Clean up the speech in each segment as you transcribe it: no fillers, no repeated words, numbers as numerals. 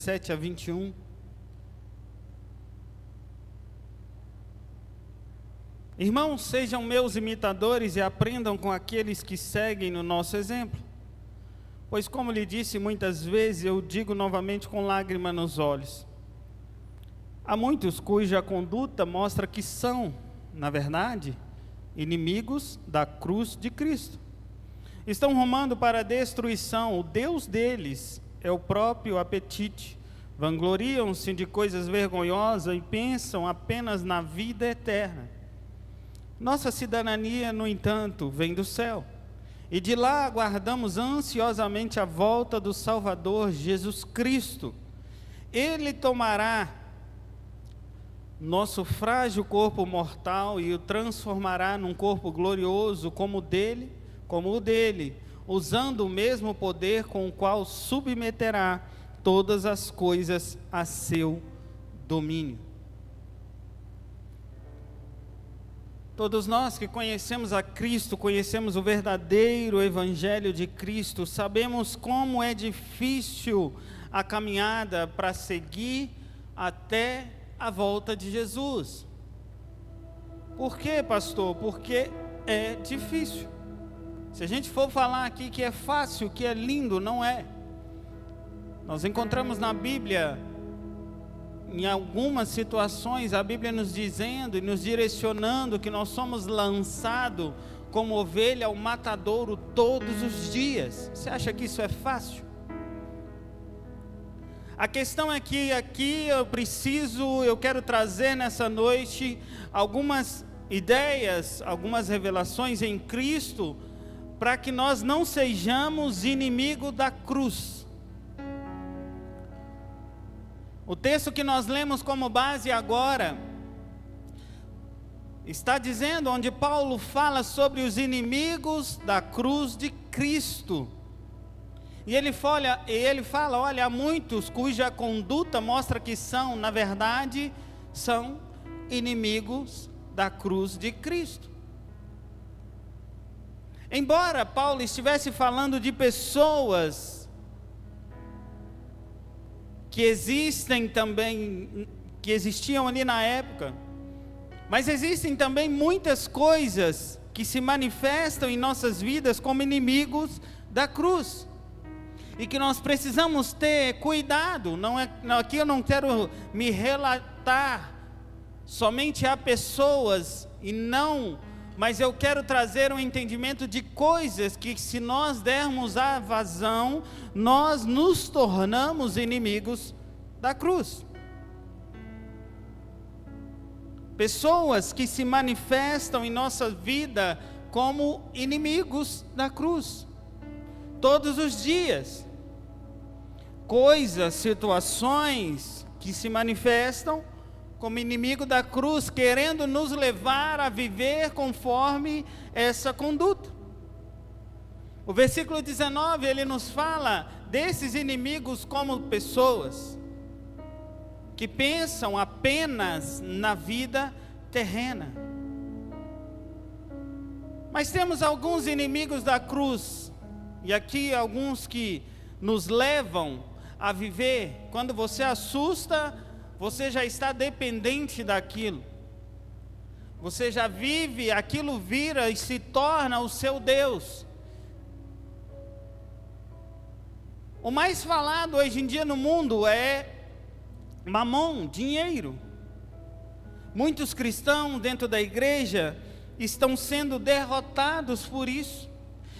7 a 21. Irmãos, sejam meus imitadores e aprendam com aqueles que seguem no nosso exemplo. Pois, como lhe disse muitas vezes, eu digo novamente com lágrima nos olhos. Há muitos cuja conduta mostra que são, na verdade, inimigos da cruz de Cristo. Estão rumando para a destruição. O Deus deles é o próprio apetite. Vangloriam-se de coisas vergonhosas e pensam apenas na vida eterna. Nossa cidadania, no entanto, vem do céu. E de lá aguardamos ansiosamente a volta do Salvador, Jesus Cristo. Ele tomará nosso frágil corpo mortal e o transformará num corpo glorioso como o dele, usando o mesmo poder com o qual submeterá todas as coisas a seu domínio. Todos nós que conhecemos a Cristo, conhecemos o verdadeiro Evangelho de Cristo, sabemos como é difícil a caminhada para seguir até a volta de Jesus. Por quê, pastor? Porque é difícil. Se a gente for falar aqui que é fácil, que é lindo, não é. Nós encontramos na Bíblia, em algumas situações, a Bíblia nos dizendo e nos direcionando que nós somos lançados como ovelha ao matadouro todos os dias. Você acha que isso é fácil? A questão é que aqui eu quero trazer nessa noite algumas ideias, algumas revelações em Cristo, para que nós não sejamos inimigos da cruz. O texto que nós lemos como base agora está dizendo, onde Paulo fala sobre os inimigos da cruz de Cristo. E ele fala, olha, há muitos cuja conduta mostra que são, na verdade, são inimigos da cruz de Cristo. Embora Paulo estivesse falando de pessoas que existiam ali na época, mas existem também muitas coisas que se manifestam em nossas vidas como inimigos da cruz, e que nós precisamos ter cuidado. Aqui eu não quero me relatar somente a pessoas, mas eu quero trazer um entendimento de coisas que, se nós dermos a vazão, nós nos tornamos inimigos da cruz. Pessoas que se manifestam em nossa vida como inimigos da cruz, todos os dias. Coisas, situações que se manifestam como inimigo da cruz, querendo nos levar a viver conforme essa conduta. O versículo 19, ele nos fala desses inimigos como pessoas que pensam apenas na vida terrena. Mas temos alguns inimigos da cruz, e aqui alguns que nos levam a viver. Quando você assusta, você já está dependente daquilo. Você já vive, aquilo vira e se torna o seu Deus. O mais falado hoje em dia no mundo é mamon, dinheiro. Muitos cristãos dentro da igreja estão sendo derrotados por isso.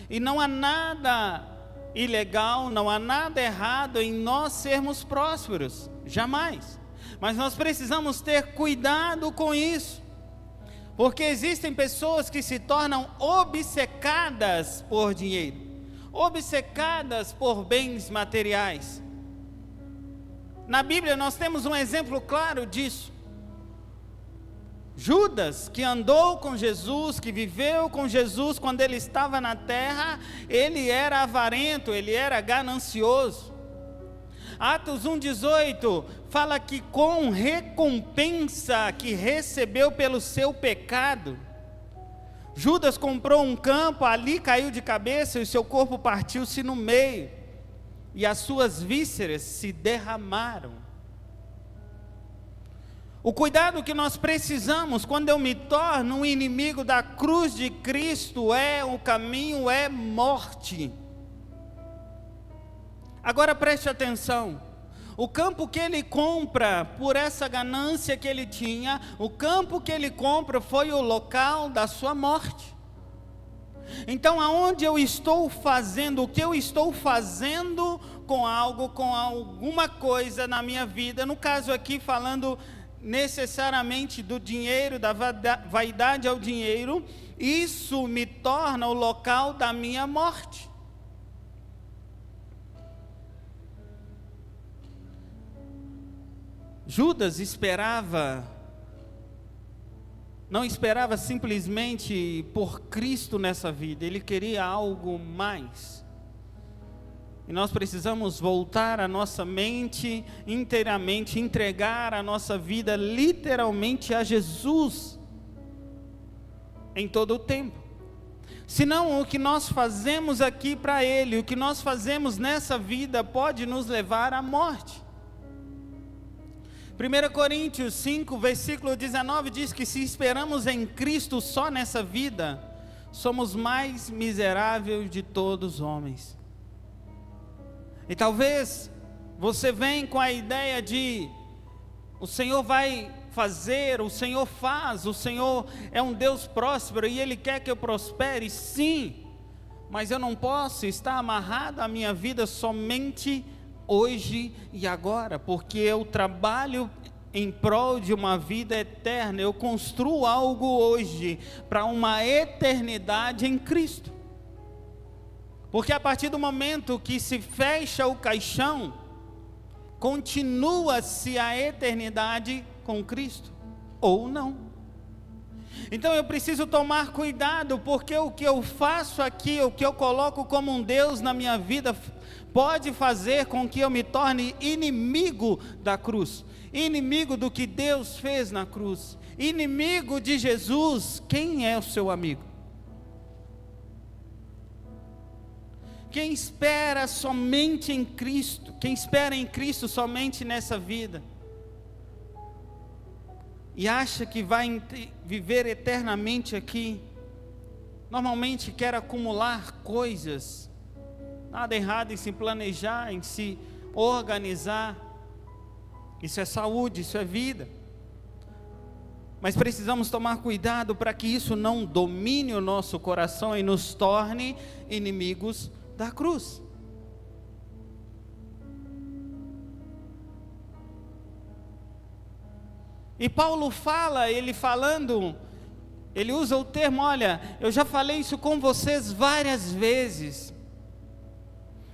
E não há nada ilegal, não há nada errado em nós sermos prósperos, jamais. Mas nós precisamos ter cuidado com isso, porque existem pessoas que se tornam obcecadas por dinheiro, obcecadas por bens materiais. Na Bíblia nós temos um exemplo claro disso. Judas, que andou com Jesus, que viveu com Jesus quando ele estava na terra, ele era avarento, ele era ganancioso. Atos 1,18 fala que com recompensa que recebeu pelo seu pecado, Judas comprou um campo, ali caiu de cabeça e o seu corpo partiu-se no meio. e as suas vísceras se derramaram. O cuidado que nós precisamos quando eu me torno um inimigo da cruz de Cristo o caminho é morte. Agora preste atenção, o campo que ele compra por essa ganância que ele tinha, o campo que ele compra foi o local da sua morte. Então aonde eu estou fazendo, o que eu estou fazendo com algo, com alguma coisa na minha vida, no caso aqui falando necessariamente do dinheiro, da vaidade ao dinheiro, isso me torna o local da minha morte. Judas não esperava simplesmente por Cristo nessa vida, ele queria algo mais. E nós precisamos voltar a nossa mente inteiramente, entregar a nossa vida literalmente a Jesus em todo o tempo. Senão o que nós fazemos aqui para Ele, o que nós fazemos nessa vida pode nos levar à morte. 1 Coríntios 5, versículo 19 diz que se esperamos em Cristo só nessa vida, somos mais miseráveis de todos os homens. E talvez você venha com a ideia de o Senhor vai fazer, o Senhor faz, o Senhor é um Deus próspero e Ele quer que eu prospere, sim, mas eu não posso estar amarrado à minha vida somente hoje e agora, porque eu trabalho em prol de uma vida eterna, eu construo algo hoje para uma eternidade em Cristo. Porque a partir do momento que se fecha o caixão, continua-se a eternidade com Cristo, ou não. Então eu preciso tomar cuidado, porque o que eu faço aqui, o que eu coloco como um Deus na minha vida, pode fazer com que eu me torne inimigo da cruz, inimigo do que Deus fez na cruz, inimigo de Jesus. Quem é o seu amigo? Quem espera somente em Cristo, quem espera em Cristo somente nessa vida, e acha que vai viver eternamente aqui, normalmente quer acumular coisas. Nada errado em se planejar, em se organizar, isso é saúde, isso é vida, mas precisamos tomar cuidado para que isso não domine o nosso coração e nos torne inimigos da cruz. E Paulo fala, ele usa o termo, olha, eu já falei isso com vocês várias vezes,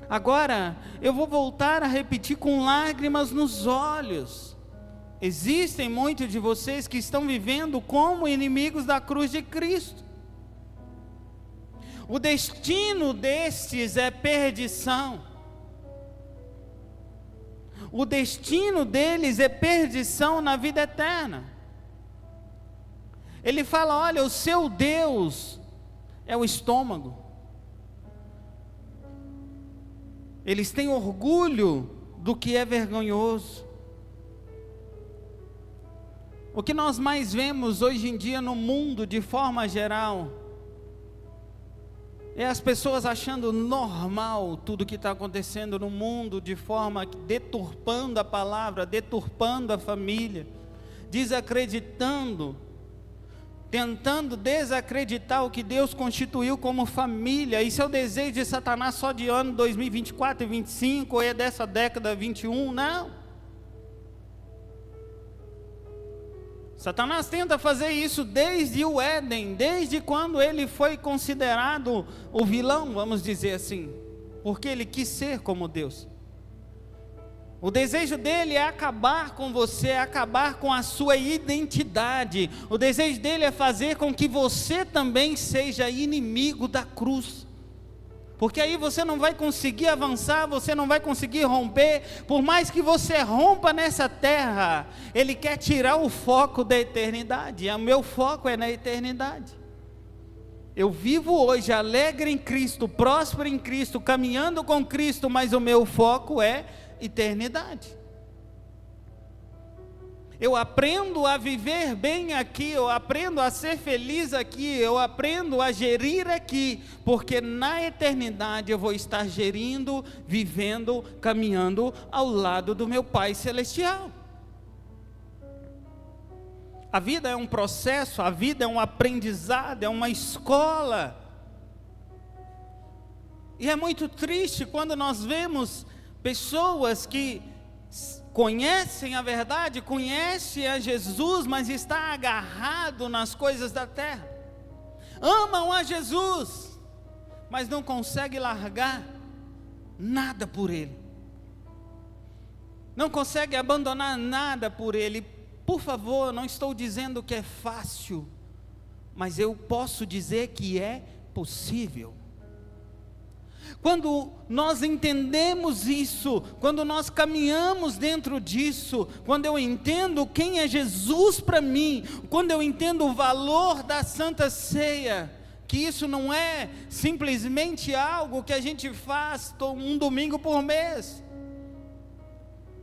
agora eu vou voltar a repetir com lágrimas nos olhos. Existem muitos de vocês que estão vivendo como inimigos da cruz de Cristo. O destino destes é perdição. O destino deles é perdição na vida eterna. Ele fala, olha, o seu Deus é o estômago. Eles têm orgulho do que é vergonhoso. O que nós mais vemos hoje em dia no mundo, de forma geral, é as pessoas achando normal tudo que está acontecendo no mundo, de forma deturpando a palavra, deturpando a família, desacreditando, tentando desacreditar o que Deus constituiu como família. Isso é o desejo de Satanás só de ano 2024 e 2025, ou é dessa década 21? Não. Satanás tenta fazer isso desde o Éden, desde quando ele foi considerado o vilão, vamos dizer assim, porque ele quis ser como Deus. O desejo dele é acabar com você, é acabar com a sua identidade. O desejo dele é fazer com que você também seja inimigo da cruz. Porque aí você não vai conseguir avançar, você não vai conseguir romper. Por mais que você rompa nessa terra, Ele quer tirar o foco da eternidade. E o meu foco é na eternidade. Eu vivo hoje alegre em Cristo, próspero em Cristo, caminhando com Cristo, mas o meu foco é eternidade. Eu aprendo a viver bem aqui, eu aprendo a ser feliz aqui, eu aprendo a gerir aqui, porque na eternidade eu vou estar gerindo, vivendo, caminhando ao lado do meu Pai Celestial. A vida é um processo, a vida é um aprendizado, é uma escola. E é muito triste quando nós vemos pessoas que conhecem a verdade, conhecem a Jesus, mas está agarrado nas coisas da terra. Amam a Jesus, mas não conseguem largar nada por Ele. Não conseguem abandonar nada por Ele. Por favor, não estou dizendo que é fácil, mas eu posso dizer que é possível. Quando nós entendemos isso, quando nós caminhamos dentro disso, quando eu entendo quem é Jesus para mim, quando eu entendo o valor da Santa Ceia, que isso não é simplesmente algo que a gente faz um domingo por mês,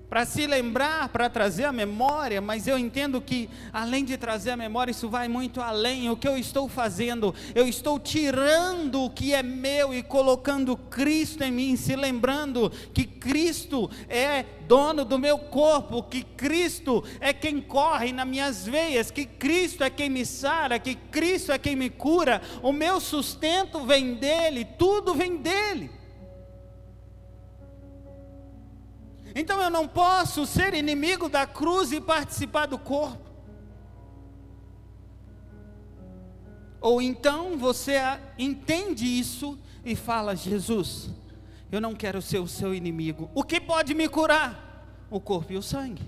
para se lembrar, para trazer a memória, mas eu entendo que além de trazer a memória, isso vai muito além. O que eu estou fazendo? Eu estou tirando o que é meu e colocando Cristo em mim, se lembrando que Cristo é dono do meu corpo, que Cristo é quem corre nas minhas veias, que Cristo é quem me sara, que Cristo é quem me cura. O meu sustento vem dele, tudo vem dele. Então eu não posso ser inimigo da cruz e participar do corpo. Ou então você entende isso e fala: Jesus, eu não quero ser o seu inimigo. O que pode me curar? O corpo e o sangue.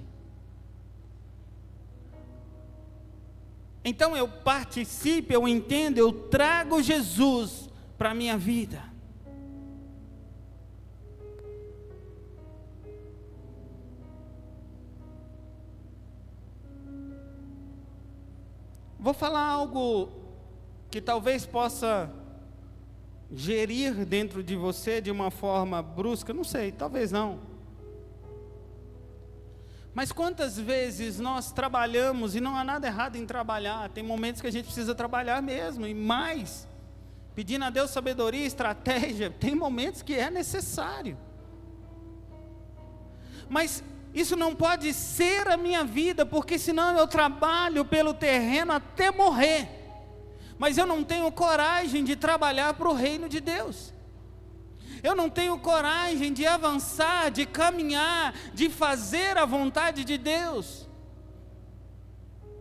Então eu participo, eu entendo, eu trago Jesus para a minha vida. Vou falar algo que talvez possa gerir dentro de você de uma forma brusca, não sei, talvez não. Mas quantas vezes nós trabalhamos, e não há nada errado em trabalhar, tem momentos que a gente precisa trabalhar mesmo, e mais, pedindo a Deus sabedoria, estratégia, tem momentos que é necessário. Mas isso não pode ser a minha vida, porque senão eu trabalho pelo terreno até morrer, mas eu não tenho coragem de trabalhar para o reino de Deus. Eu não tenho coragem de avançar, de caminhar, de fazer a vontade de Deus.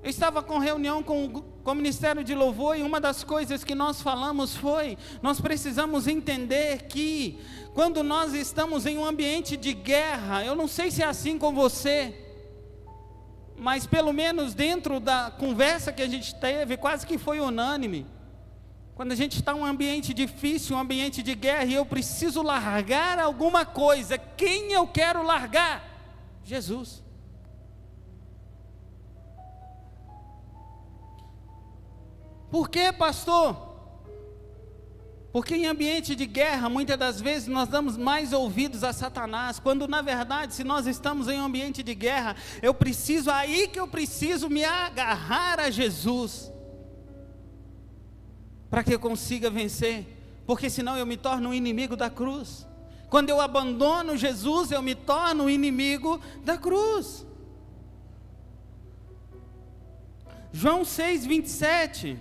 Eu estava com reunião com o Ministério de Louvor, e uma das coisas que nós falamos foi: nós precisamos entender que quando nós estamos em um ambiente de guerra, eu não sei se é assim com você, mas pelo menos dentro da conversa que a gente teve, quase que foi unânime. Quando a gente está em um ambiente difícil, um ambiente de guerra, e eu preciso largar alguma coisa, quem eu quero largar? Jesus. Por quê, pastor? Porque em ambiente de guerra, muitas das vezes nós damos mais ouvidos a Satanás, quando na verdade, se nós estamos em um ambiente de guerra, aí que eu preciso me agarrar a Jesus, para que eu consiga vencer, porque senão eu me torno um inimigo da cruz. Quando eu abandono Jesus, eu me torno um inimigo da cruz. João 6:27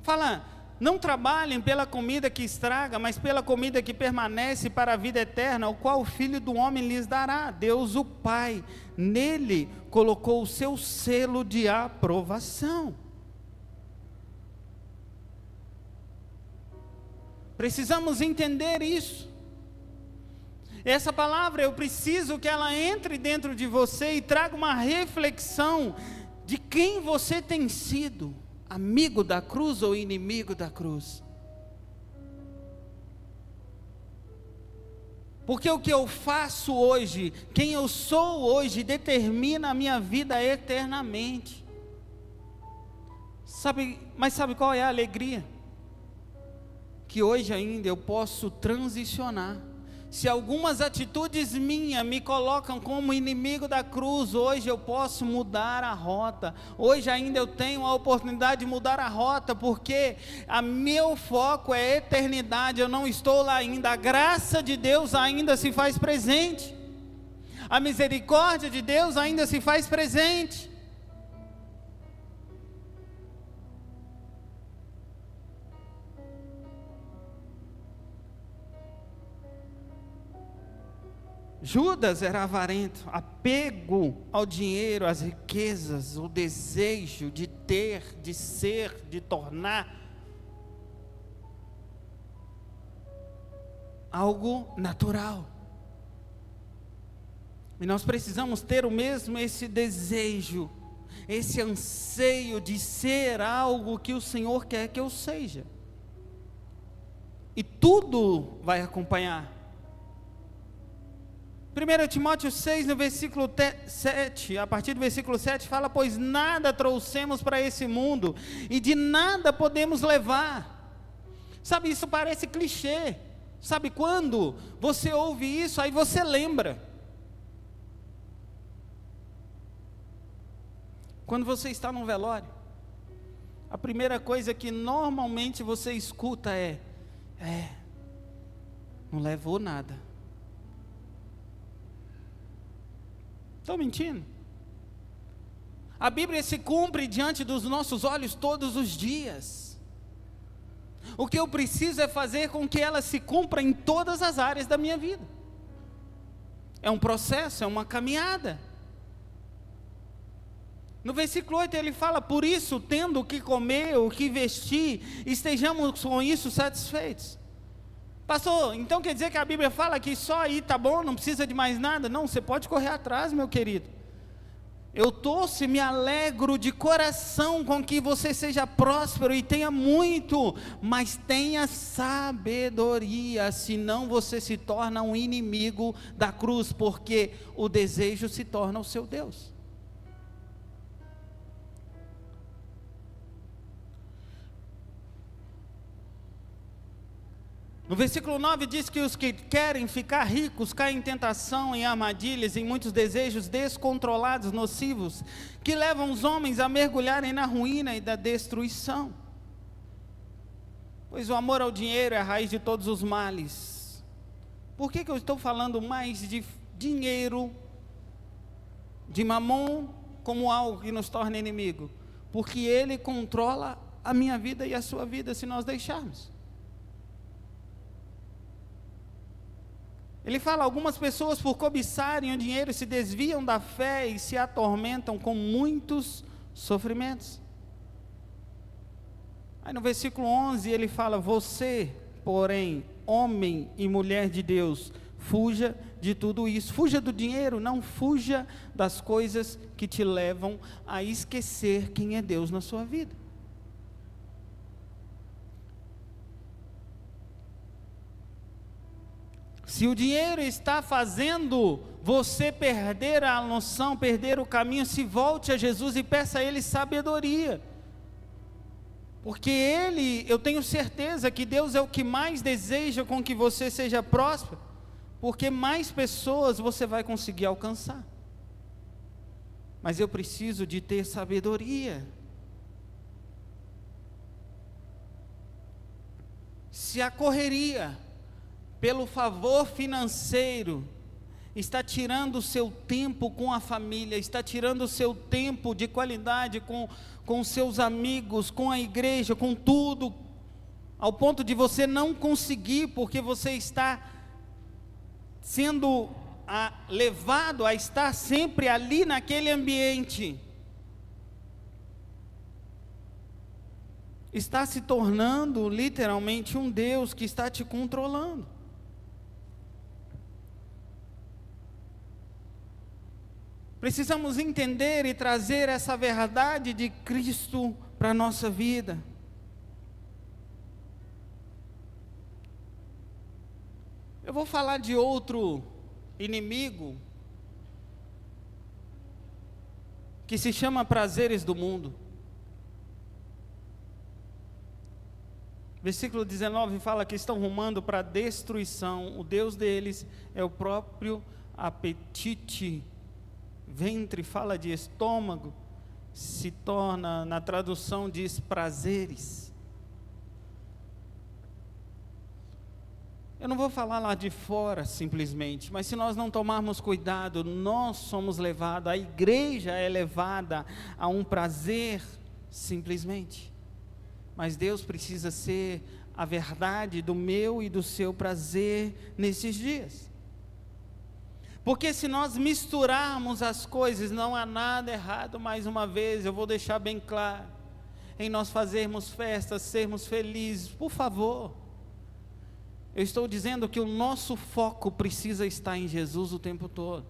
fala: não trabalhem pela comida que estraga, mas pela comida que permanece para a vida eterna, o qual o Filho do Homem lhes dará. Deus o Pai, nele colocou o seu selo de aprovação. Precisamos entender isso. Essa palavra, eu preciso que ela entre dentro de você e traga uma reflexão de quem você tem sido. Amigo da cruz ou inimigo da cruz? Porque o que eu faço hoje, quem eu sou hoje, determina a minha vida eternamente. Mas sabe qual é a alegria? Que hoje ainda eu posso transicionar. Se algumas atitudes minhas me colocam como inimigo da cruz, hoje eu posso mudar a rota. Hoje ainda eu tenho a oportunidade de mudar a rota, porque meu foco é eternidade, eu não estou lá ainda. A graça de Deus ainda se faz presente. A misericórdia de Deus ainda se faz presente. Judas era avarento, apego ao dinheiro, às riquezas, o desejo de ter, de ser, de tornar algo natural. E nós precisamos ter esse desejo, esse anseio de ser algo que o Senhor quer que eu seja. E tudo vai acompanhar. 1 Timóteo 6, no versículo 7, a partir do versículo 7, fala: pois nada trouxemos para esse mundo, e de nada podemos levar. Sabe, isso parece clichê. Sabe quando você ouve isso, aí você lembra. Quando você está num velório, a primeira coisa que normalmente você escuta não levou nada. Estou mentindo? A Bíblia se cumpre diante dos nossos olhos todos os dias. O que eu preciso é fazer com que ela se cumpra em todas as áreas da minha vida. É um processo, é uma caminhada. No versículo 8 ele fala: por isso, tendo o que comer, o que vestir, estejamos com isso satisfeitos. Pastor, então quer dizer que a Bíblia fala que só aí tá bom, não precisa de mais nada? Não, você pode correr atrás, meu querido. Eu torço e me alegro de coração com que você seja próspero e tenha muito, mas tenha sabedoria, senão você se torna um inimigo da cruz, porque o desejo se torna o seu Deus. No versículo 9 diz que os que querem ficar ricos caem em tentação, em armadilhas, em muitos desejos descontrolados, nocivos, que levam os homens a mergulharem na ruína e da destruição. Pois o amor ao dinheiro é a raiz de todos os males. Por que eu estou falando mais de dinheiro, de mamon, como algo que nos torna inimigo? Porque ele controla a minha vida e a sua vida, se nós deixarmos. Ele fala: algumas pessoas, por cobiçarem o dinheiro, se desviam da fé e se atormentam com muitos sofrimentos. Aí no versículo 11 ele fala: você, porém, homem e mulher de Deus, fuja de tudo isso. Fuja do dinheiro, não fuja das coisas que te levam a esquecer quem é Deus na sua vida. Se o dinheiro está fazendo você perder a noção, perder o caminho, se volte a Jesus e peça a Ele sabedoria. Porque eu tenho certeza que Deus é o que mais deseja com que você seja próspero, porque mais pessoas você vai conseguir alcançar. Mas eu preciso de ter sabedoria. Se a correria pelo favor financeiro está tirando o seu tempo com a família, está tirando o seu tempo de qualidade com seus amigos, com a igreja, com tudo, ao ponto de você não conseguir, porque você está sendo levado a estar sempre ali naquele ambiente, está se tornando literalmente um Deus que está te controlando. Precisamos entender e trazer essa verdade de Cristo para a nossa vida. Eu vou falar de outro inimigo que se chama prazeres do mundo. Versículo 19 fala que estão rumando para a destruição. O Deus deles é o próprio apetite. Ventre fala de estômago, se torna, na tradução diz prazeres. Eu não vou falar lá de fora simplesmente, mas se nós não tomarmos cuidado, nós somos levados, a igreja é levada a um prazer simplesmente. Mas Deus precisa ser a verdade do meu e do seu prazer nesses dias. Porque se nós misturarmos as coisas, não há nada errado, mais uma vez, eu vou deixar bem claro, em nós fazermos festas, sermos felizes, por favor. Eu estou dizendo que o nosso foco precisa estar em Jesus o tempo todo.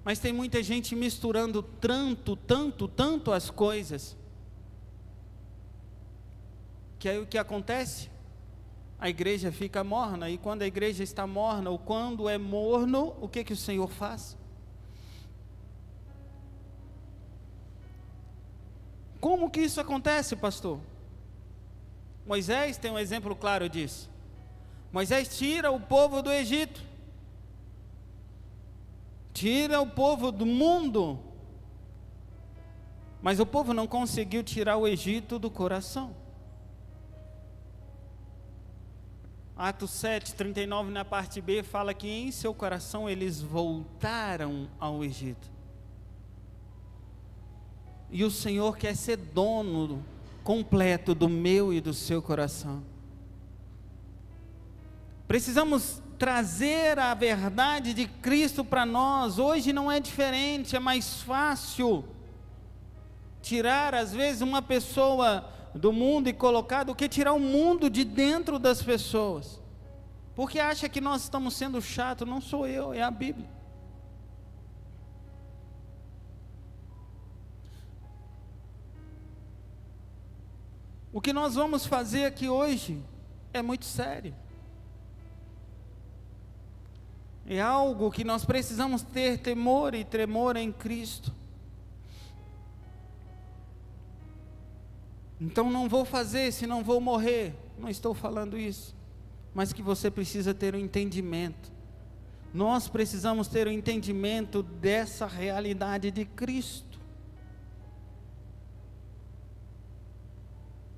Mas tem muita gente misturando tanto as coisas, que aí o que acontece? A igreja fica morna, e quando a igreja está morna, ou quando é morno, o que o Senhor faz? Como que isso acontece, pastor? Moisés tem um exemplo claro disso. Moisés tira o povo do Egito, tira o povo do mundo, mas o povo não conseguiu tirar o Egito do coração. Atos 7, 39 na parte B fala que em seu coração eles voltaram ao Egito. E o Senhor quer ser dono completo do meu e do seu coração. Precisamos trazer a verdade de Cristo para nós. Hoje não é diferente, é mais fácil tirar às vezes uma pessoa do mundo e colocar do que tirar o mundo de dentro das pessoas, porque acha que nós estamos sendo chatos. Não sou eu, é a Bíblia. O que nós vamos fazer aqui hoje é muito sério, é algo que nós precisamos ter temor e tremor em Cristo. Então não vou fazer se não vou morrer, não estou falando isso, mas que você precisa ter um entendimento. Nós precisamos ter um entendimento dessa realidade de Cristo.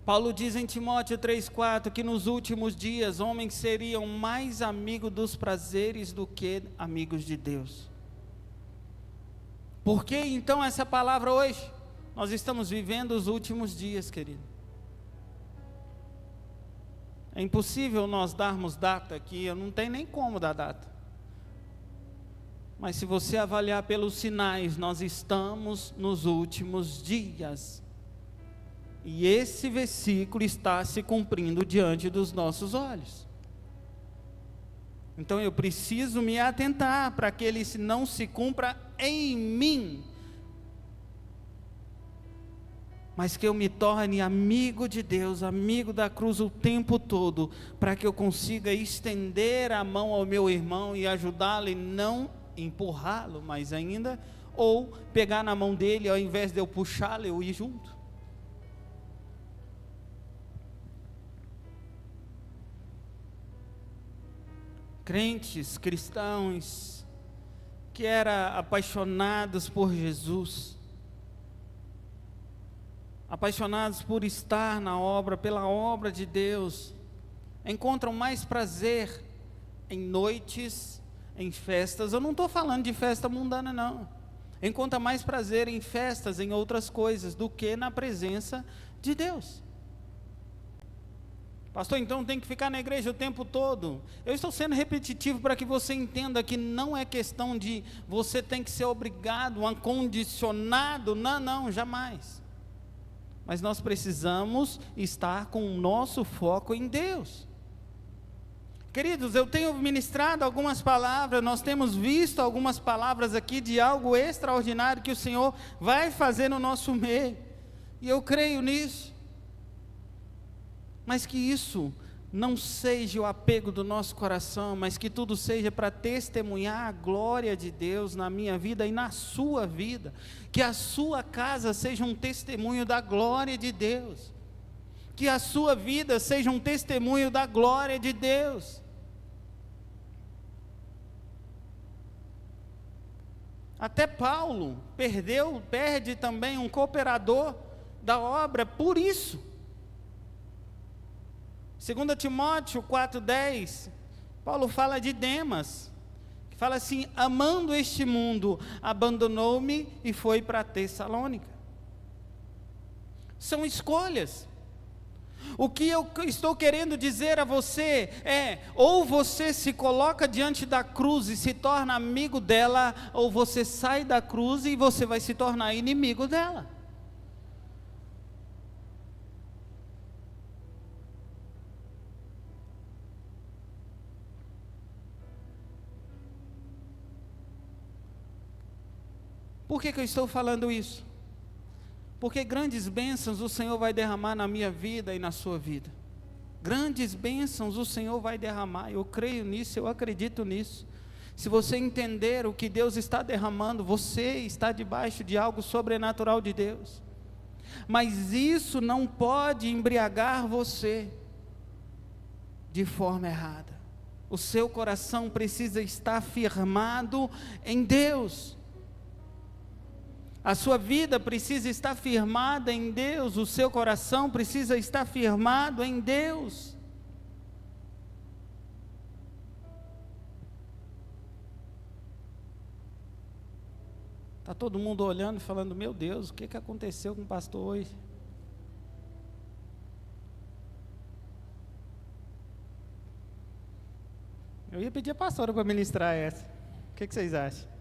Paulo diz em Timóteo 3,4 que nos últimos dias homens seriam mais amigos dos prazeres do que amigos de Deus. Por que então essa palavra hoje? Nós estamos vivendo os últimos dias, querido. É impossível nós darmos data aqui, eu não tenho nem como dar data. Mas se você avaliar pelos sinais, nós estamos nos últimos dias. E esse versículo está se cumprindo diante dos nossos olhos. Então eu preciso me atentar para que ele não se cumpra em mim, mas que eu me torne amigo de Deus, amigo da cruz o tempo todo, para que eu consiga estender a mão ao meu irmão e ajudá-lo, e não empurrá-lo mais ainda, ou pegar na mão dele, ao invés de eu puxá-lo, eu ir junto. Crentes, cristãos, que eram apaixonados por Jesus, apaixonados por estar na obra, pela obra de Deus, encontram mais prazer em noites, em festas. Eu não estou falando de festa mundana, não. Encontra mais prazer em festas, em outras coisas, do que na presença de Deus. Pastor, então tem que ficar na igreja o tempo todo. Eu estou sendo repetitivo para que você entenda que não é questão de você tem que ser obrigado, condicionado, não, jamais. Mas nós precisamos estar com o nosso foco em Deus. Queridos, eu tenho ministrado algumas palavras, nós temos visto algumas palavras aqui de algo extraordinário que o Senhor vai fazer no nosso meio, e eu creio nisso. Mas que isso não seja o apego do nosso coração, mas que tudo seja para testemunhar a glória de Deus na minha vida e na sua vida. Que a sua casa seja um testemunho da glória de Deus. que a sua vida seja um testemunho da glória de Deus. Até Paulo perde também um cooperador da obra por isso. 2 Timóteo 4,10, Paulo fala de Demas, que fala assim: amando este mundo, abandonou-me e foi para Tessalônica. São escolhas. O que eu estou querendo dizer a você é: ou você se coloca diante da cruz e se torna amigo dela, ou você sai da cruz e você vai se tornar inimigo dela. Por que eu estou falando isso? Porque grandes bênçãos o Senhor vai derramar na minha vida e na sua vida. Grandes bênçãos o Senhor vai derramar. Eu creio nisso, eu acredito nisso. Se você entender o que Deus está derramando, você está debaixo de algo sobrenatural de Deus. Mas isso não pode embriagar você de forma errada. O seu coração precisa estar firmado em Deus. A sua vida precisa estar firmada em Deus, o seu coração precisa estar firmado em Deus. Está todo mundo olhando e falando: meu Deus, o que aconteceu com o pastor hoje? Eu ia pedir a pastora para ministrar essa. O que vocês acham?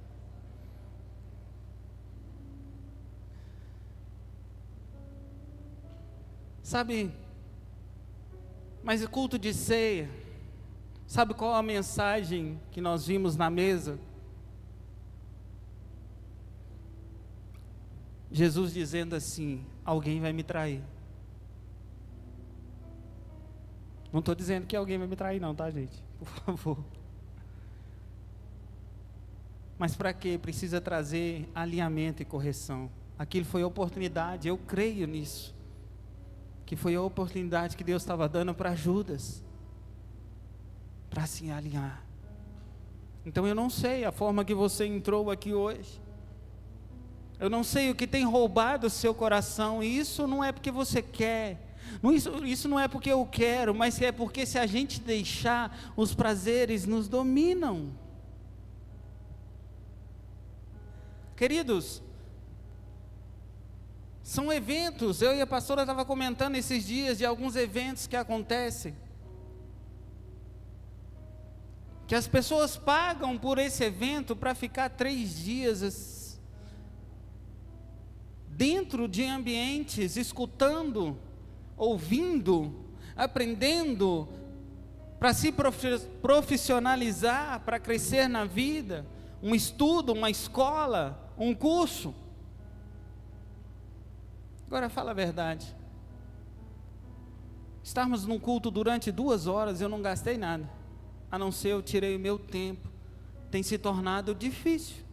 Sabe, mas o culto de ceia, sabe qual a mensagem que nós vimos na mesa? Jesus dizendo assim: alguém vai me trair. Não estou dizendo que alguém vai me trair não, tá, gente? Por favor. Mas para quê? Precisa trazer alinhamento e correção. Aquilo foi oportunidade, eu creio nisso. Que foi a oportunidade que Deus estava dando para Judas, para se alinhar. Então eu não sei a forma que você entrou aqui hoje, eu não sei o que tem roubado o seu coração, e isso não é porque você quer, isso não é porque eu quero, mas é porque se a gente deixar, os prazeres nos dominam. Queridos, são eventos, eu e a pastora estava comentando esses dias de alguns eventos que acontecem, que as pessoas pagam por esse evento para ficar 3 dias dentro de ambientes, escutando, ouvindo, aprendendo, para se profissionalizar, para crescer na vida, um estudo, uma escola, um curso. Agora fala a verdade, estarmos num culto durante 2 horas, eu não gastei nada, a não ser eu tirei o meu tempo, tem se tornado difícil.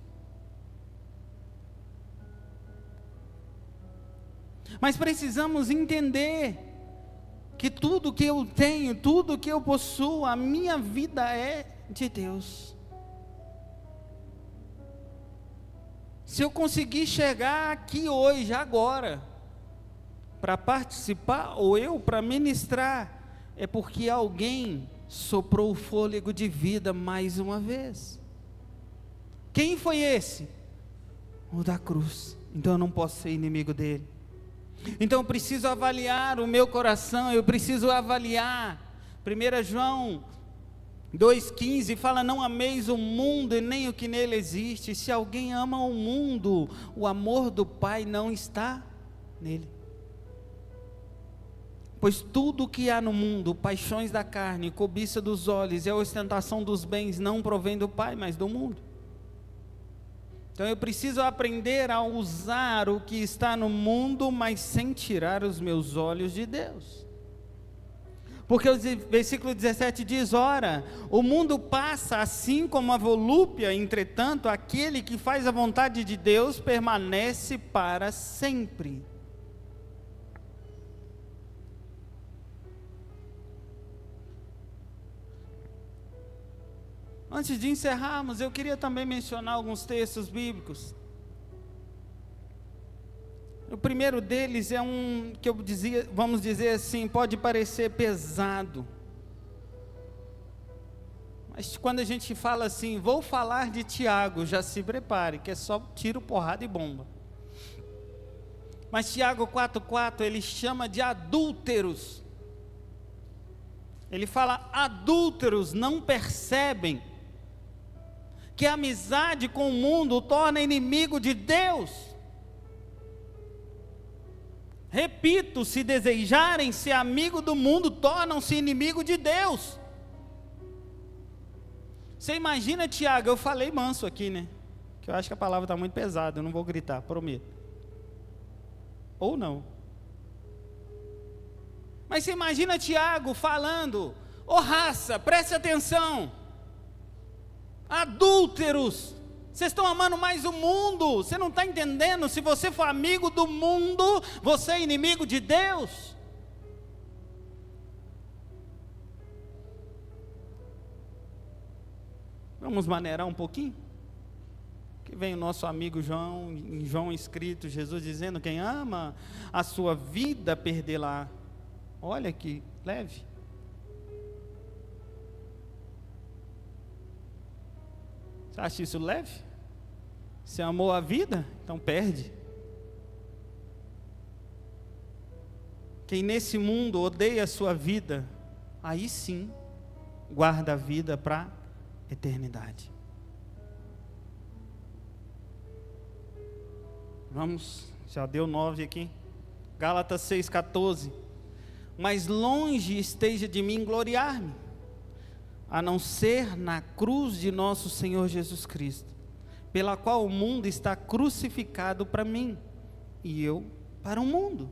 Mas precisamos entender que tudo que eu tenho, tudo que eu possuo, a minha vida é de Deus. Se eu conseguir chegar aqui hoje, agora, para participar, ou eu para ministrar, é porque alguém soprou o fôlego de vida mais uma vez. Quem foi esse? O da cruz. Então eu não posso ser inimigo dele. Então eu preciso avaliar o meu coração, eu preciso avaliar. 1 João 2,15 fala: não ameis o mundo e nem o que nele existe. Se alguém ama o mundo, o amor do Pai não está nele. Pois tudo o que há no mundo, paixões da carne, cobiça dos olhos e a ostentação dos bens, não provém do Pai, mas do mundo. Então eu preciso aprender a usar o que está no mundo, mas sem tirar os meus olhos de Deus. Porque o versículo 17 diz: ora, o mundo passa assim como a volúpia, entretanto, aquele que faz a vontade de Deus permanece para sempre. Antes de encerrarmos, eu queria também mencionar alguns textos bíblicos. O primeiro deles é um que vamos dizer assim, pode parecer pesado. Mas quando a gente fala assim, vou falar de Tiago, já se prepare, que é só tiro, porrada e bomba. Mas Tiago 4,4, ele chama de adúlteros. Ele fala, adúlteros não percebem que a amizade com o mundo o torna inimigo de Deus. Repito, se desejarem ser amigo do mundo, tornam-se inimigo de Deus. Você imagina, Tiago, eu falei manso aqui, né? Que eu acho que a palavra está muito pesada, eu não vou gritar, prometo. Ou não. Mas você imagina Tiago falando, ô raça, preste atenção. Adúlteros, vocês estão amando mais o mundo, você não está entendendo, se você for amigo do mundo, você é inimigo de Deus. Vamos maneirar um pouquinho? Que vem o nosso amigo João, em João escrito, Jesus dizendo, quem ama a sua vida, perdê-la. Olha que leve. Você acha isso leve? Você amou a vida? Então perde. Quem nesse mundo odeia a sua vida, aí sim, guarda a vida para a eternidade. Vamos, já deu 9 aqui. Gálatas 6,14. Mas longe esteja de mim gloriar-me, a não ser na cruz de nosso Senhor Jesus Cristo, pela qual o mundo está crucificado para mim, e eu para o mundo.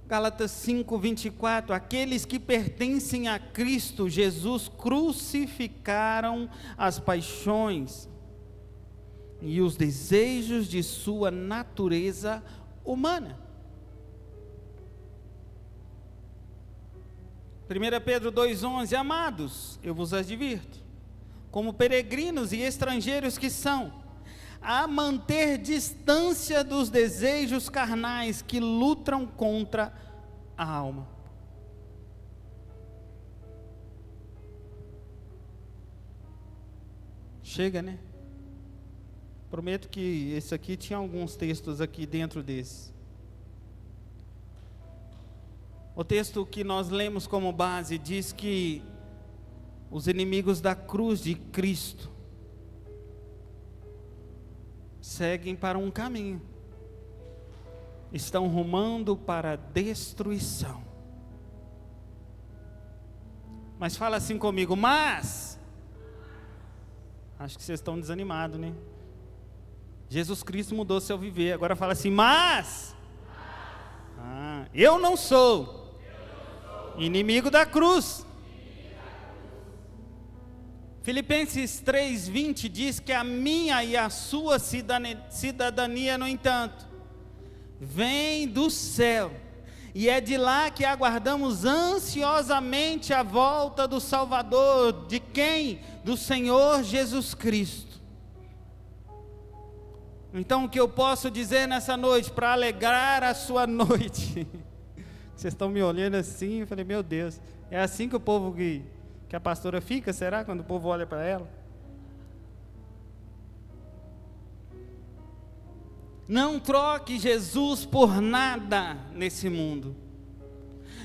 Gálatas 5,24, aqueles que pertencem a Cristo Jesus crucificaram as paixões e os desejos de sua natureza humana. 1 Pedro 2,11, amados, eu vos advirto, como peregrinos e estrangeiros que são, a manter distância dos desejos carnais que lutam contra a alma. Chega, né? Prometo que esse aqui tinha alguns textos aqui dentro desse. O texto que nós lemos como base diz que os inimigos da cruz de Cristo seguem para um caminho, estão rumando para a destruição. Mas fala assim comigo, mas, acho que vocês estão desanimados, né? Jesus Cristo mudou seu viver, agora fala assim, mas, eu não sou inimigo da cruz. Filipenses 3,20 diz que a minha e a sua cidadania, no entanto, vem do céu, e é de lá que aguardamos ansiosamente a volta do Salvador, de quem? Do Senhor Jesus Cristo. Então o que eu posso dizer nessa noite, para alegrar a sua noite, vocês estão me olhando assim, eu falei, meu Deus, é assim que o povo que a pastora fica, será, quando o povo olha para ela? Não troque Jesus por nada nesse mundo.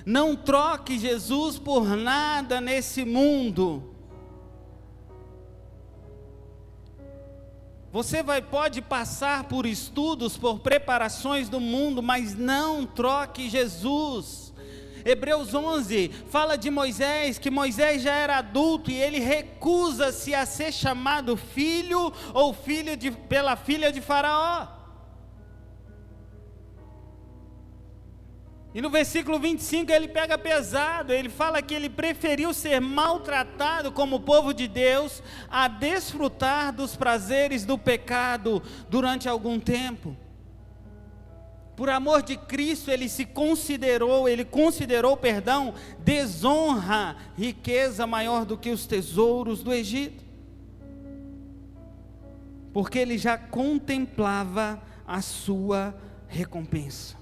Não troque Jesus por nada nesse mundo. Você pode passar por estudos, por preparações do mundo, mas não troque Jesus. Hebreus 11 fala de Moisés, que Moisés já era adulto e ele recusa-se a ser chamado filho ou pela filha de Faraó. E no versículo 25 ele pega pesado, ele fala que ele preferiu ser maltratado como povo de Deus a desfrutar dos prazeres do pecado durante algum tempo. Por amor de Cristo, ele considerou, desonra, riqueza maior do que os tesouros do Egito. Porque ele já contemplava a sua recompensa.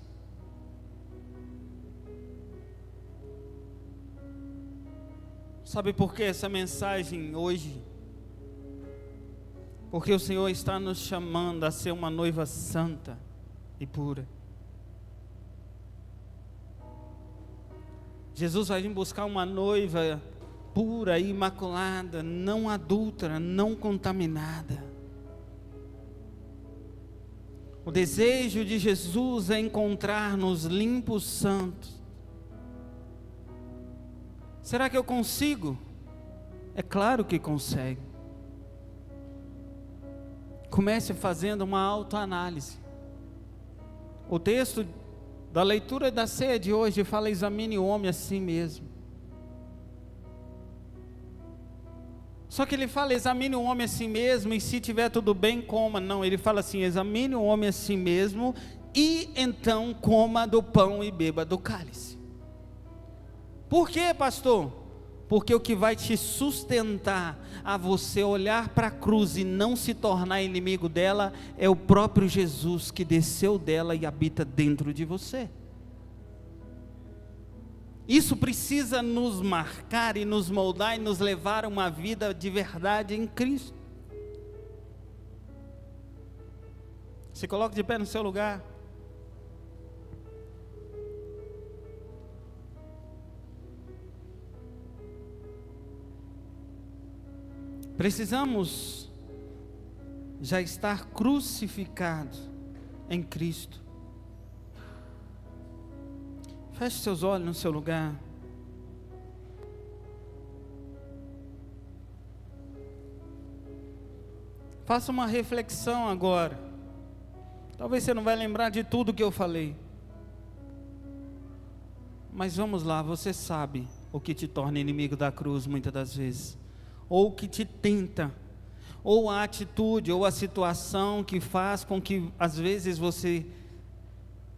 Sabe por que essa mensagem hoje? Porque o Senhor está nos chamando a ser uma noiva santa e pura. Jesus vai vir buscar uma noiva pura e imaculada, não adúltera, não contaminada. O desejo de Jesus é encontrar-nos limpos, santos. Será que eu consigo? É claro que consegue. Comece fazendo uma autoanálise. O texto da leitura da ceia de hoje fala: examine o homem a si mesmo. Só que ele fala: examine o homem a si mesmo, e se tiver tudo bem, coma. Não, ele fala assim: examine o homem a si mesmo, e então coma do pão e beba do cálice. Por quê, pastor? Porque o que vai te sustentar a você olhar para a cruz e não se tornar inimigo dela é o próprio Jesus que desceu dela e habita dentro de você. Isso precisa nos marcar e nos moldar e nos levar a uma vida de verdade em Cristo. Se coloque de pé no seu lugar. Precisamos já estar crucificados em Cristo. Feche seus olhos no seu lugar. Faça uma reflexão agora. Talvez você não vai lembrar de tudo que eu falei. Mas vamos lá, você sabe o que te torna inimigo da cruz muitas das vezes. Ou o que te tenta. Ou a atitude, ou a situação que faz com que às vezes você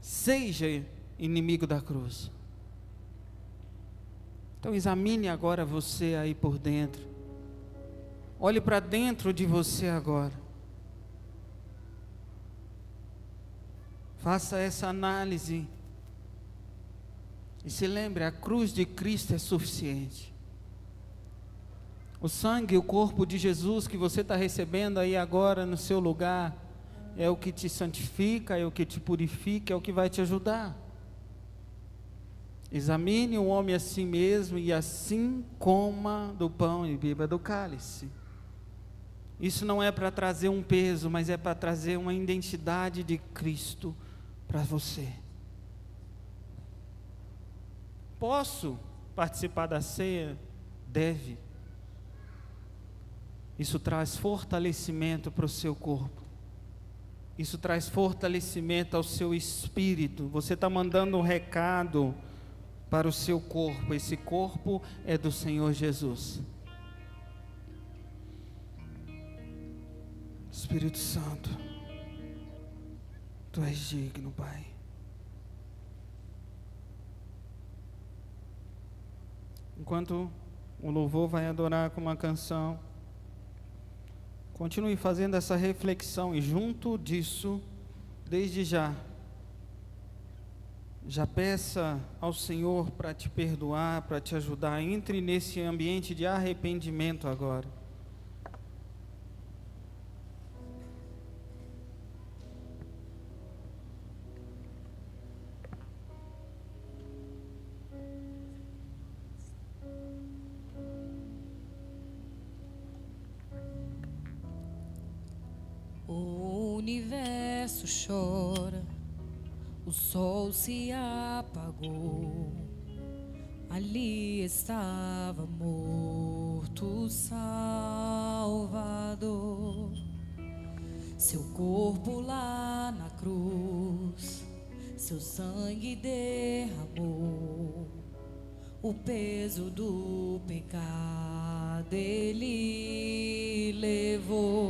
seja inimigo da cruz. Então examine agora você aí por dentro. Olhe para dentro de você agora. Faça essa análise. E se lembre, a cruz de Cristo é suficiente. O sangue e o corpo de Jesus que você está recebendo aí agora no seu lugar, é o que te santifica, é o que te purifica, é o que vai te ajudar. Examine o homem a si mesmo e assim coma do pão e beba do cálice. Isso não é para trazer um peso, mas é para trazer uma identidade de Cristo para você. Posso participar da ceia? Deve. Isso traz fortalecimento para o seu corpo. Isso traz fortalecimento ao seu espírito. Você está mandando um recado para o seu corpo. Esse corpo é do Senhor Jesus. Espírito Santo, Tu és digno, Pai. Enquanto o louvor vai adorar com uma canção, continue fazendo essa reflexão e junto disso, desde já peça ao Senhor para te perdoar, para te ajudar. Entre nesse ambiente de arrependimento agora. O universo chora, o sol se apagou, ali estava morto o Salvador. Seu corpo lá na cruz, seu sangue derramou, o peso do pecado ele levou.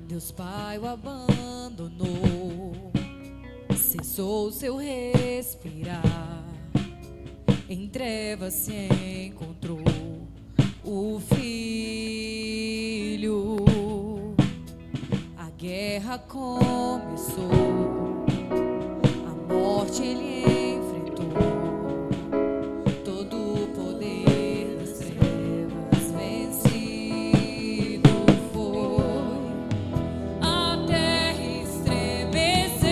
Deus Pai o abandonou, cessou seu respirar, em trevas se encontrou o Filho. A guerra começou, a morte ele enfrentou, todo o poder das trevas vencido foi. A terra estremeceu,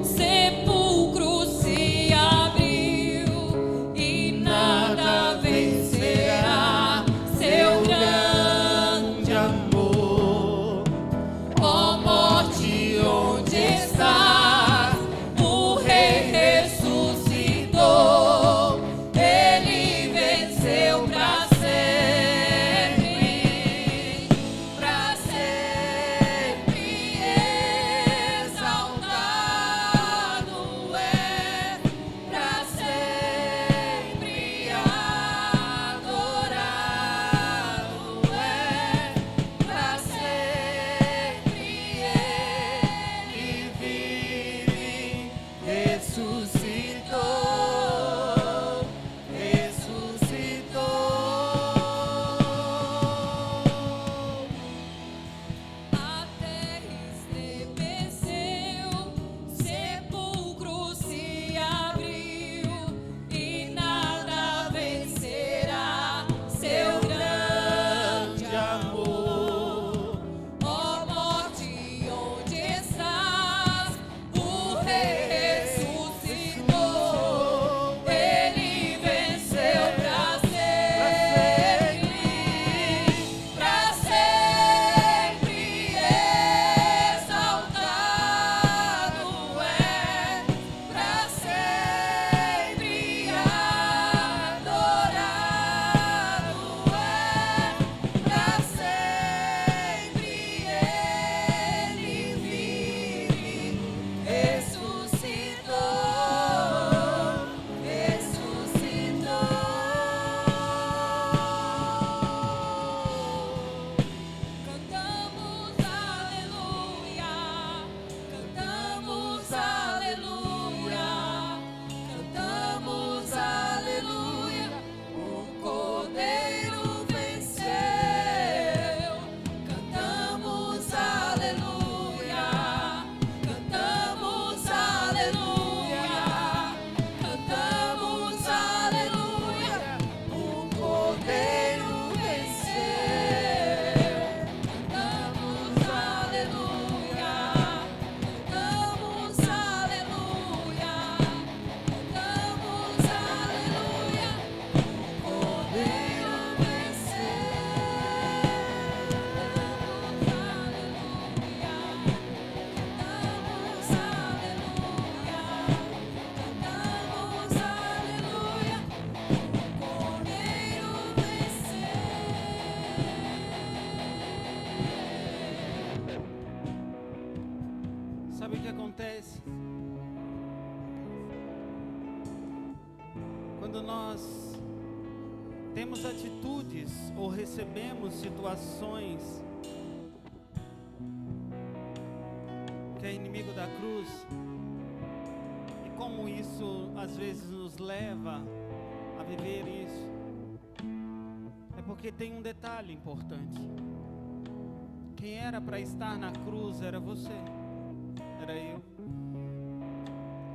sepulcro se abriu e nada vencerá seu grande amor. Ó morte, onde estás? O Rei ressuscitou, ele venceu para sempre, exaltado é, para sempre adorado é, para sempre ele vive, ressuscitou, ressuscitou. A terra estremeceu, sepulcro se abriu e nada vencerá seu grande amor. Ó morte, onde estás? O Rei ressuscitou, ele venceu para sempre, exaltado é, para sempre adorado é, para sempre ele vive, ressuscitou, ressuscitou. Cantamos aleluia, cantamos aleluia, cantamos aleluia, o Cordeiro venceu. Cantamos aleluia, cantamos aleluia, cantamos aleluia, o Cordeiro venceu. Cantamos aleluia, cantamos aleluia, cantamos aleluia, o Cordeiro venceu. Cantamos aleluia, cantamos aleluia, o Cordeiro venceu. Sabe o que acontece? Quando nós temos atitudes ou recebemos situações que é inimigo da cruz, e como isso às vezes nos leva a viver isso, é porque tem um detalhe importante. Quem era para estar na cruz era você, era eu.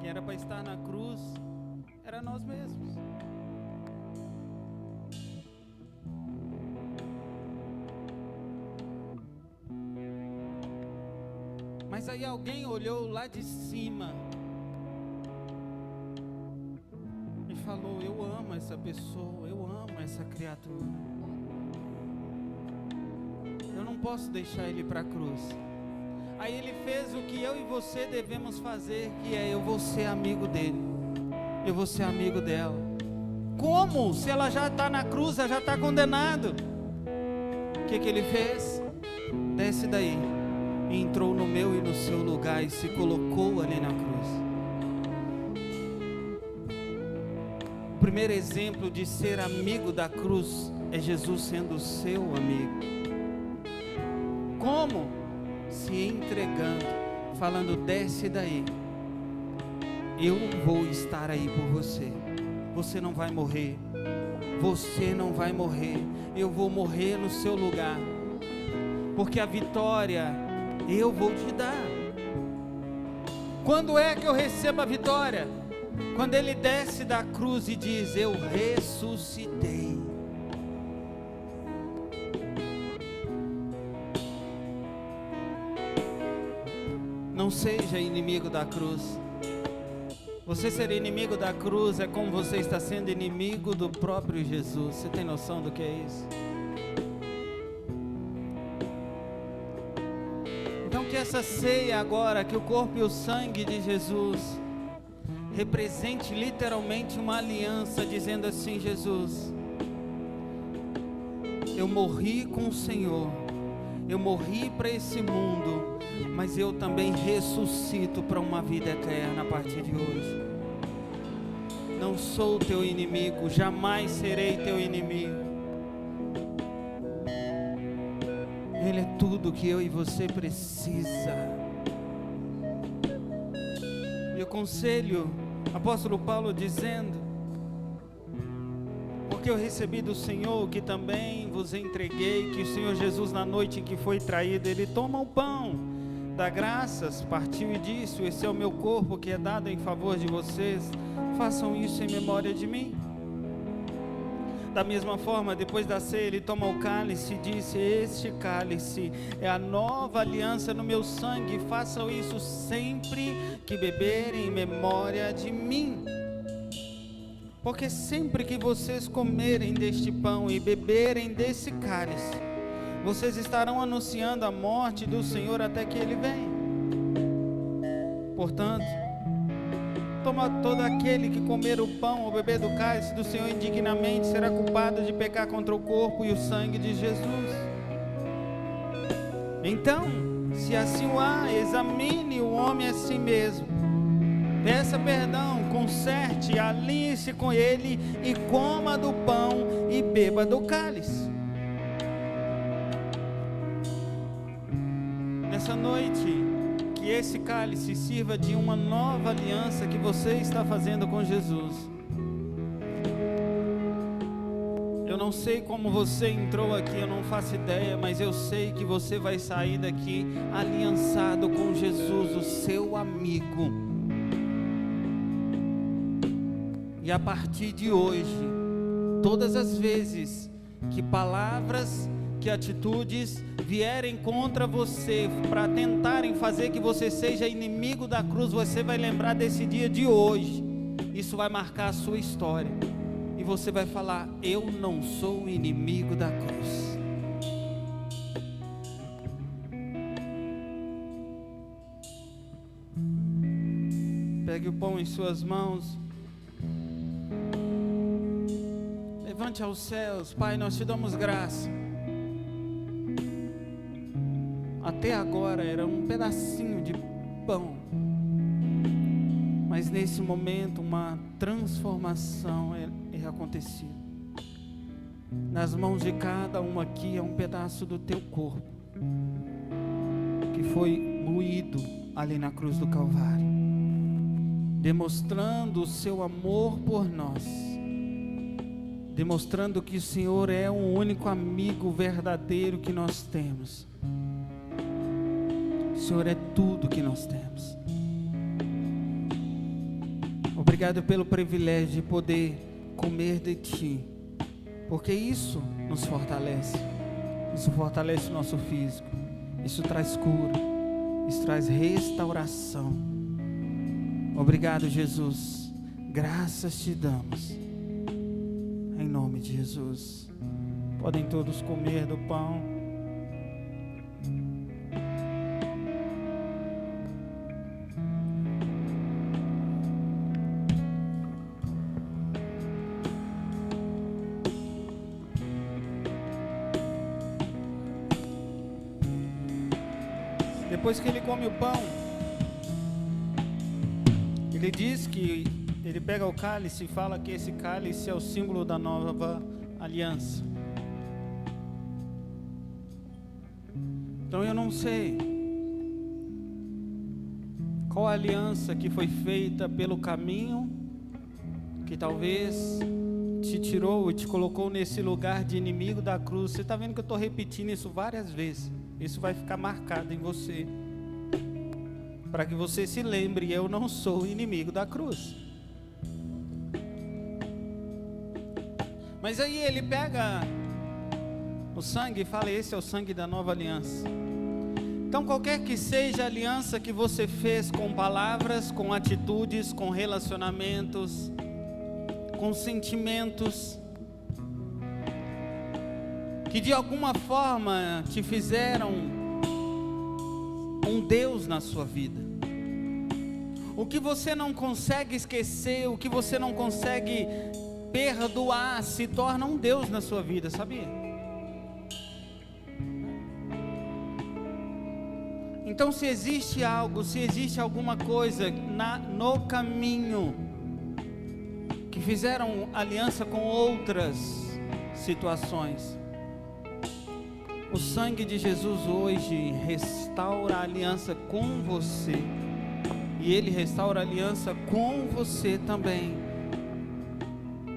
Quem era para estar na cruz era nós mesmos. Mas aí alguém olhou lá de cima e falou: eu amo essa pessoa, eu amo essa criatura, eu não posso deixar ele para a cruz. Aí ele fez o que eu e você devemos fazer, que é: eu vou ser amigo dele, eu vou ser amigo dela. Como? Se ela já está na cruz, ela já está condenada. O que ele fez? Desce daí. Entrou no meu e no seu lugar e se colocou ali na cruz. O primeiro exemplo de ser amigo da cruz é Jesus sendo seu amigo. Como? se entregando, falando: desce daí, eu vou estar aí por você. Você não vai morrer, você não vai morrer, eu vou morrer no seu lugar, porque a vitória eu vou te dar. Quando é que eu recebo a vitória? Quando ele desce da cruz e diz: eu ressuscitei. Não seja inimigo da cruz. Você ser inimigo da cruz é como você está sendo inimigo do próprio Jesus. Você tem noção do que é isso? Então que essa ceia agora, que o corpo e o sangue de Jesus represente literalmente uma aliança, dizendo assim: Jesus, eu morri com o Senhor, eu morri para esse mundo, mas eu também ressuscito para uma vida eterna a partir de hoje. Não sou teu inimigo, jamais serei teu inimigo. Ele é tudo que eu e você precisa. E o conselho, apóstolo Paulo dizendo: porque eu recebi do Senhor que também vos entreguei, que o Senhor Jesus, na noite em que foi traído, ele toma o pão, dá graças, partiu e disse: esse é o meu corpo que é dado em favor de vocês, façam isso em memória de mim. Da mesma forma, depois da ceia, ele toma o cálice e disse: este cálice é a nova aliança no meu sangue, façam isso sempre que beberem em memória de mim. Porque sempre que vocês comerem deste pão e beberem desse cálice, vocês estarão anunciando a morte do Senhor até que ele venha. Portanto, todo aquele que comer o pão ou beber do cálice do Senhor indignamente será culpado de pecar contra o corpo e o sangue de Jesus. Então, se assim o há, examine o homem a si mesmo, peça perdão, conserte, alinhe-se com ele e coma do pão e beba do cálice. Nessa noite, que esse cálice sirva de uma nova aliança que você está fazendo com Jesus. Eu não sei como você entrou aqui, eu não faço ideia, mas eu sei que você vai sair daqui aliançado com Jesus, o seu amigo. E a partir de hoje, todas as vezes que palavras, que atitudes vierem contra você para tentarem fazer que você seja inimigo da cruz, você vai lembrar desse dia de hoje. Isso vai marcar a sua história e você vai falar: eu não sou inimigo da cruz. Pegue o pão em suas mãos, levante aos céus. Pai, nós te damos graça. Até agora era um pedacinho de pão, mas nesse momento uma transformação é acontecida. Nas mãos de cada um aqui é um pedaço do teu corpo, que foi moído ali na cruz do Calvário, demonstrando o seu amor por nós, demonstrando que o Senhor é o único amigo verdadeiro que nós temos. O Senhor é tudo que nós temos. Obrigado pelo privilégio de poder comer de Ti, porque isso nos fortalece. Isso fortalece o nosso físico. Isso traz cura. Isso traz restauração. Obrigado, Jesus. Graças te damos. Em nome de Jesus. Podem todos comer do pão. Depois que ele come o pão, ele diz que ele pega o cálice e fala que esse cálice é o símbolo da nova aliança. Então eu não sei Qual a aliança que foi feita pelo caminho, que talvez te tirou e te colocou nesse lugar de inimigo da cruz? Você está vendo que eu estou repetindo isso várias vezes. Isso vai ficar marcado em você, para que você se lembre: eu não sou o inimigo da cruz. Mas aí ele pega o sangue e fala: esse é o sangue da nova aliança. Então, qualquer que seja a aliança que você fez com palavras, com atitudes, com relacionamentos, com sentimentos, que de alguma forma te fizeram um Deus na sua vida, o que você não consegue esquecer, o que você não consegue perdoar, se torna um Deus na sua vida, sabia? Então, se existe algo, se existe alguma coisa no caminho que fizeram aliança com outras situações, o sangue de Jesus hoje restaura a aliança com você, e Ele restaura a aliança com você também,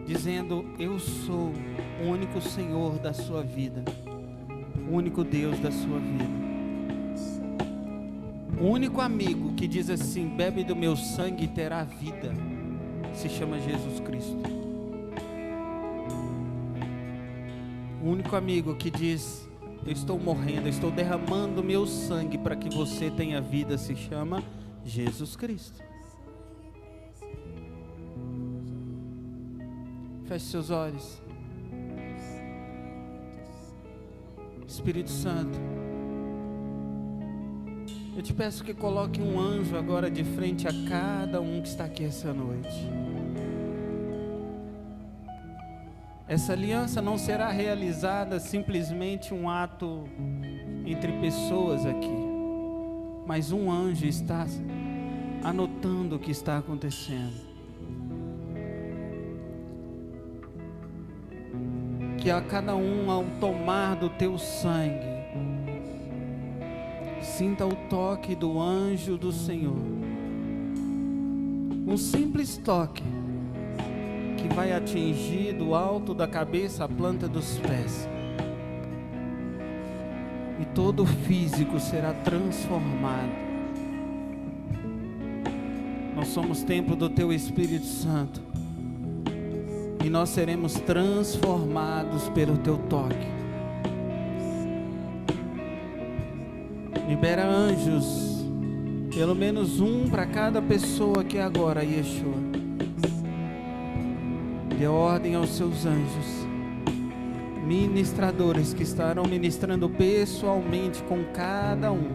dizendo: eu sou o único Senhor da sua vida, o único Deus da sua vida. O único amigo que diz assim: bebe do meu sangue e terá vida, se chama Jesus Cristo. O único amigo que diz: eu estou morrendo, eu estou derramando meu sangue para que você tenha vida, se chama Jesus Cristo. Feche seus olhos. Espírito Santo, eu te peço que coloque um anjo agora de frente a cada um que está aqui essa noite. Essa aliança não será realizada simplesmente um ato entre pessoas aqui, mas um anjo está anotando o que está acontecendo. Que a cada um, ao tomar do teu sangue, sinta o toque do anjo do Senhor. Um simples toque que vai atingir do alto da cabeça à planta dos pés. E todo o físico será transformado. Nós somos templo do teu Espírito Santo. E nós seremos transformados pelo teu toque. Libera anjos, pelo menos um para cada pessoa aqui agora, Yeshua. Dê ordem aos seus anjos, ministradores que estarão ministrando pessoalmente com cada um.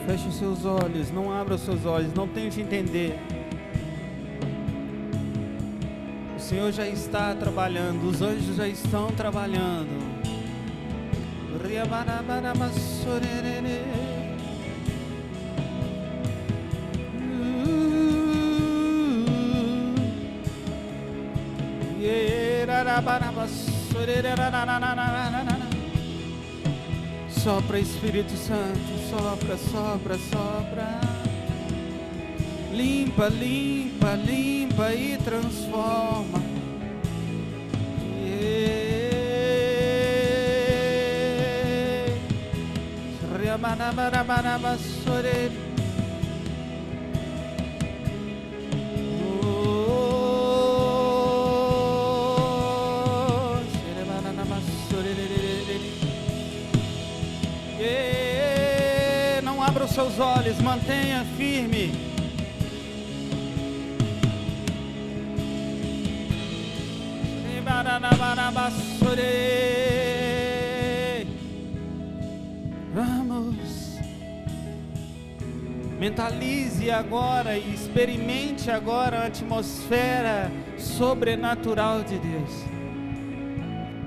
Feche os seus olhos, não abra os seus olhos, não tente entender. O Senhor já está trabalhando, os anjos já estão trabalhando. Sopra, Espírito Santo, sopra, sopra, sopra. Limpa, limpa, limpa e transforma. fecha os olhos, mantenha firme. Vamos. Mentalize agora e experimente agora a atmosfera sobrenatural de Deus.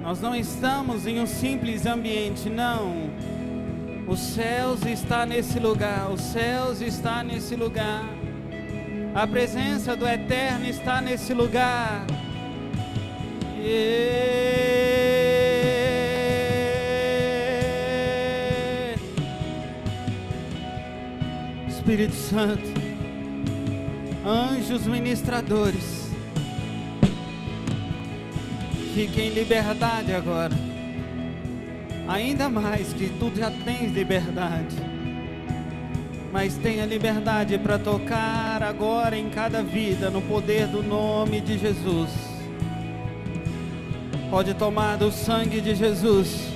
Nós não estamos em um simples ambiente, não. Os céus está nesse lugar, os céus está nesse lugar. A presença do Eterno está nesse lugar. Espírito Santo, anjos ministradores, fiquem em liberdade agora, ainda mais que tu já tens liberdade, mas tenha liberdade para tocar agora em cada vida, no poder do nome de Jesus. Pode tomar do sangue de Jesus.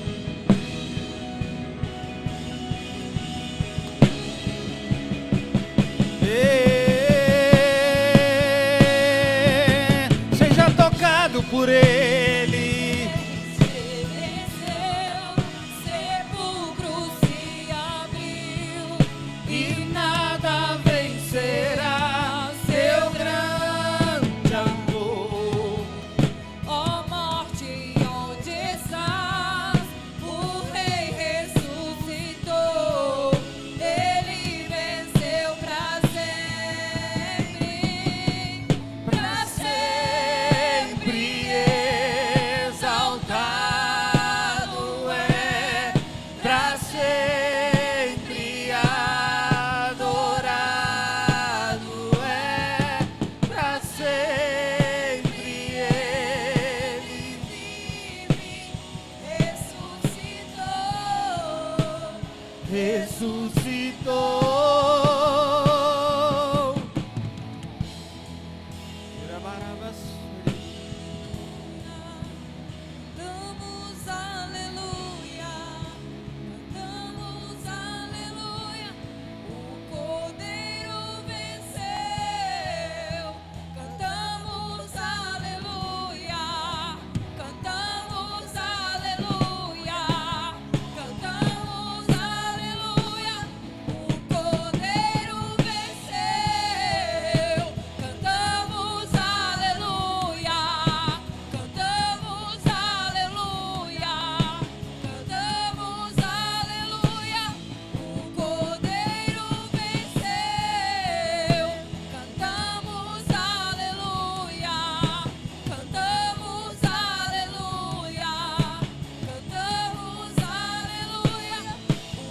Seja tocado por Ele. Venceu, sepulcro se abriu E nada vencerá seu grande amor. Ó morte, onde estás? O Rei ressuscitou. Ele venceu para sempre Exaltado é, para sempre adorado é, para sempre Ele ressuscitou. Cantamos aleluia, cantamos aleluia, o Cordeiro venceu. Cantamos aleluia, cantamos aleluia, cantamos aleluia, o Cordeiro venceu. Cantamos aleluia, cantamos aleluia, cantamos aleluia, o Cordeiro venceu. Cantamos aleluia, cantamos aleluia, cantamos aleluia,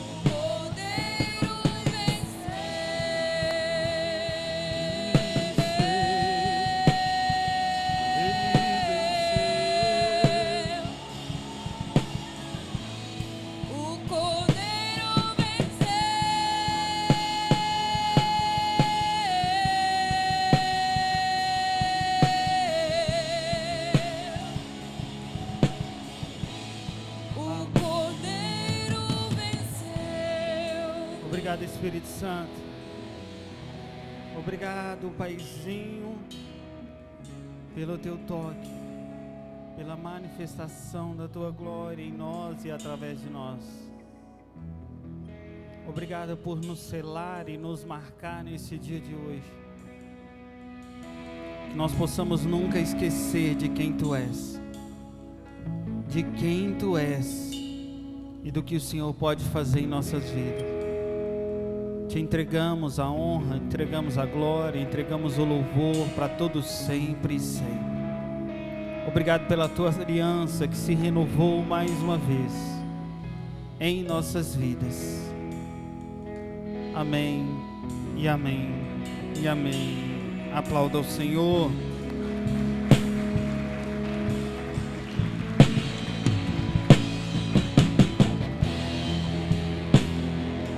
o Cordeiro venceu. O Cordeiro venceu. O Cordeiro venceu. Obrigado, Espírito Santo. Obrigado, Paizinho, pelo teu toque, pela manifestação da tua glória em nós e através de nós. Obrigado por nos selar e nos marcar nesse dia de hoje. Que nós possamos nunca esquecer de quem tu és, de quem tu és e do que o Senhor pode fazer em nossas vidas. Te entregamos a honra, entregamos a glória, entregamos o louvor para todos sempre e sempre. Obrigado pela tua aliança que se renovou mais uma vez em nossas vidas. Amém e amém e amém. Aplauda o Senhor.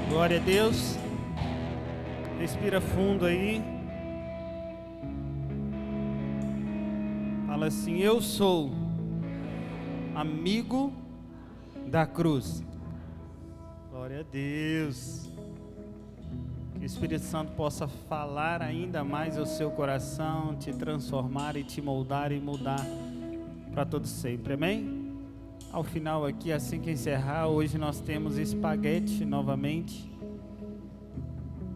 Glória a Deus. Respira fundo aí. Fala assim: eu sou amigo da cruz. Glória a Deus. Espírito Santo possa falar ainda mais ao seu coração, te transformar e te moldar e mudar para todo sempre, amém? Ao final aqui, assim que encerrar, hoje nós temos espaguete novamente.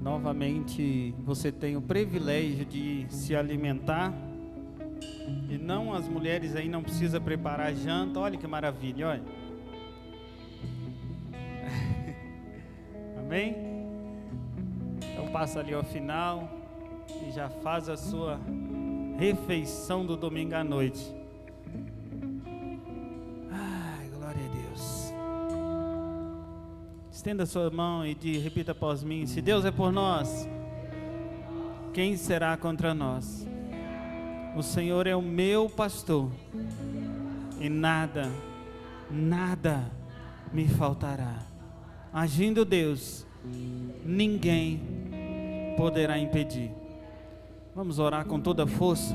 Novamente você tem o privilégio de se alimentar. E não, as mulheres aí não precisam preparar janta, olha que maravilha, olha. Amém? Então passa ali ao final e já faz a sua refeição do domingo à noite. Ai, glória a Deus. Estenda sua mão e repita após mim: se Deus é por nós, quem será contra nós? O Senhor é o meu pastor e nada me faltará. Agindo Deus, ninguém poderá impedir. Vamos orar com toda a força.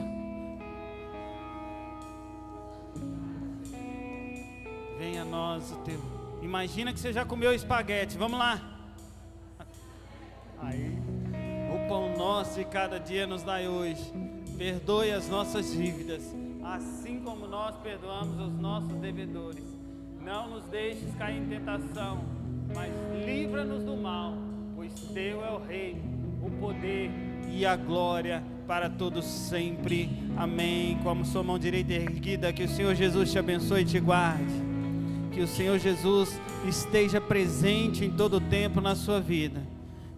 Venha a nós o teu. Imagina que você já comeu espaguete. Vamos lá. Aí, o pão nosso de cada dia nos dai hoje. Perdoe as nossas dívidas, assim como nós perdoamos os nossos devedores. Não nos deixes cair em tentação, mas livra-nos do mal, pois teu é o reino, o poder e a glória para todos sempre. Amém. Com a sua mão direita erguida, que o Senhor Jesus te abençoe e te guarde. Que o Senhor Jesus esteja presente em todo o tempo na sua vida.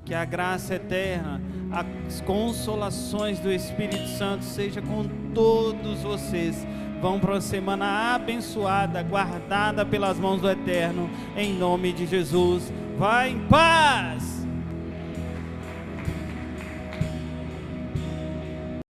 Que a graça eterna, as consolações do Espírito Santo seja com todos vocês. Vão para uma semana abençoada, guardada pelas mãos do Eterno, em nome de Jesus. Vai em paz!